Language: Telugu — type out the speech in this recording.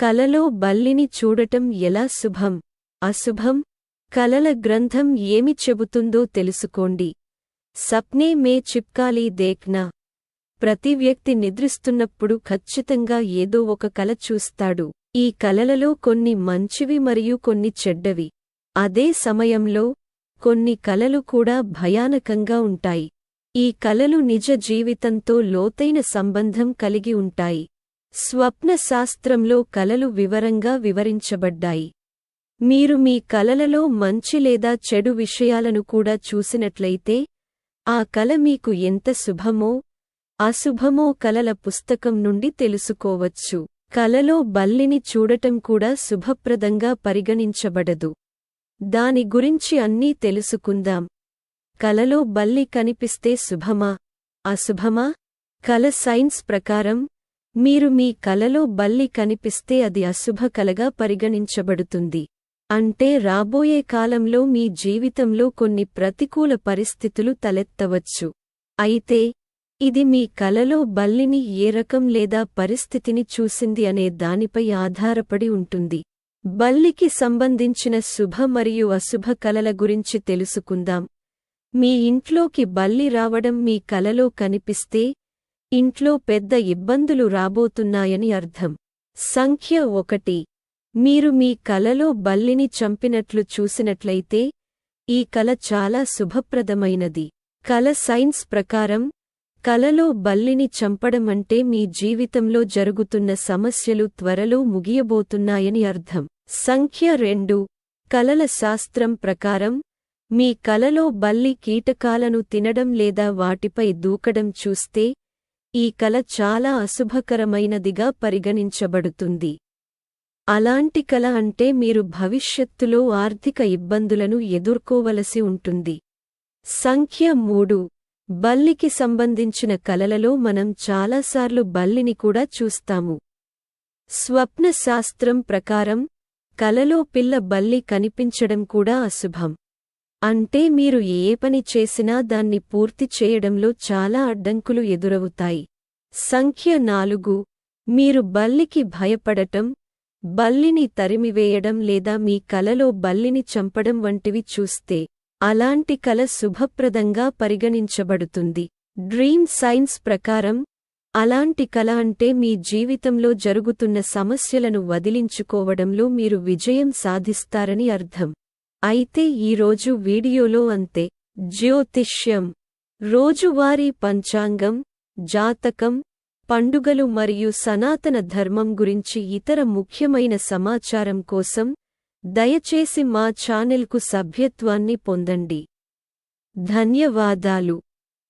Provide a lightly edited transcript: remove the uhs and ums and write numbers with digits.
కలలో బల్లిని చూడటం ఎలా శుభం, అశుభం? కలల గ్రంథం ఏమి చెబుతుందో తెలుసుకోండి. సప్నే మే చిప్కాలీ దేఖ్నా. ప్రతి వ్యక్తి నిద్రిస్తున్నప్పుడు ఖచ్చితంగా ఏదో ఒక కల చూస్తాడు. ఈ కలలలో కొన్ని మంచివి మరియు కొన్ని చెడ్డవి. అదే సమయంలో కొన్ని కలలు కూడా భయానకంగా ఉంటాయి. ఈ కలలు నిజ జీవితంతో లోతైన సంబంధం కలిగి ఉంటాయి. స్వప్న శాస్త్రంలో కలలు వివరంగా వివరించబడ్డాయి. మీరు మీ కలలలో మంచి లేదా చెడు విషయాలను కూడా చూసినట్లయితే ఆ కల మీకు ఎంత శుభమో అశుభమో కలల పుస్తకం నుండి తెలుసుకోవచ్చు. కలలో బల్లిని చూడటం కూడా శుభప్రదంగా పరిగణించబడదు. దాని గురించి అన్నీ తెలుసుకుందాం. కలలో బల్లి కనిపిస్తే శుభమా, అశుభమా? కల సైన్స్ ప్రకారం మీరు మీ కలలో బల్లి కనిపిస్తే అది అశుభ కలగా పరిగణించబడుతుంది. అంటే రాబోయే కాలంలో మీ జీవితంలో కొన్ని ప్రతికూల పరిస్థితులు తలెత్తవచ్చు. అయితే ఇది మీ కలలో బల్లిని ఏ రకం లేదా పరిస్థితిని చూసింది అనే దానిపై ఆధారపడి ఉంటుంది. బల్లికి సంబంధించిన శుభ మరియు అశుభ కలల గురించి తెలుసుకుందాం. మీ ఇంట్లోకి బల్లి రావడం మీ కలలో కనిపిస్తే ఇంట్లో పెద్ద ఇబ్బందులు రాబోతున్నాయని అర్థం. సంఖ్య 1. మీరు మీ కలలో బల్లిని చంపినట్లు చూసినట్లయితే ఈ కల చాలా శుభప్రదమైనది. కల సైన్స్ ప్రకారం కలలో బల్లిని చంపడం అంటే మీ జీవితంలో జరుగుతున్న సమస్యలు త్వరలో ముగియబోతున్నాయని అర్థం. సంఖ్య 2. కలల శాస్త్రం ప్రకారం మీ కలలో బల్లి కీటకాలను తినడం లేదా వాటిపై దూకడం చూస్తే ఈ కల చాలా అశుభకరమైనదిగా పరిగణించబడుతుంది. అలాంటి కల అంటే మీరు భవిష్యత్తులో ఆర్థిక ఇబ్బందులను ఎదుర్కోవలసి ఉంటుంది. సంఖ్య 3. బల్లికి సంబంధించిన కలలలో మనం చాలాసార్లు బల్లిని కూడా చూస్తాము. స్వప్న శాస్త్రం ప్రకారం కలలో పిల్ల బల్లి కనిపించడం కూడా అశుభం. అంటే మీరు ఏ పని చేసినా దాన్ని పూర్తి చేయడంలో చాలా అడ్డంకులు ఎదురవుతాయి. సంఖ్య 4. మీరు బల్లికి భయపడటం, బల్లిని తరిమివేయడం లేదా మీ కలలో బల్లిని చంపడం వంటివి చూస్తే అలాంటి కల శుభప్రదంగా పరిగణించబడుతుంది. డ్రీమ్ సైన్స్ ప్రకారం అలాంటి కల అంటే మీ జీవితంలో జరుగుతున్న సమస్యలను వదిలించుకోవడంలో మీరు విజయం సాధిస్తారని అర్థం. అయితే ఈరోజు వీడియోలో అంతే. జ్యోతిష్యం, రోజువారీ పంచాంగం, జాతకం, పండుగలు మరియు సనాతన ధర్మం గురించి ఇతర ముఖ్యమైన సమాచారం కోసం దయచేసి మా ఛానెల్కు సభ్యత్వాన్ని పొందండి. ధన్యవాదాలు.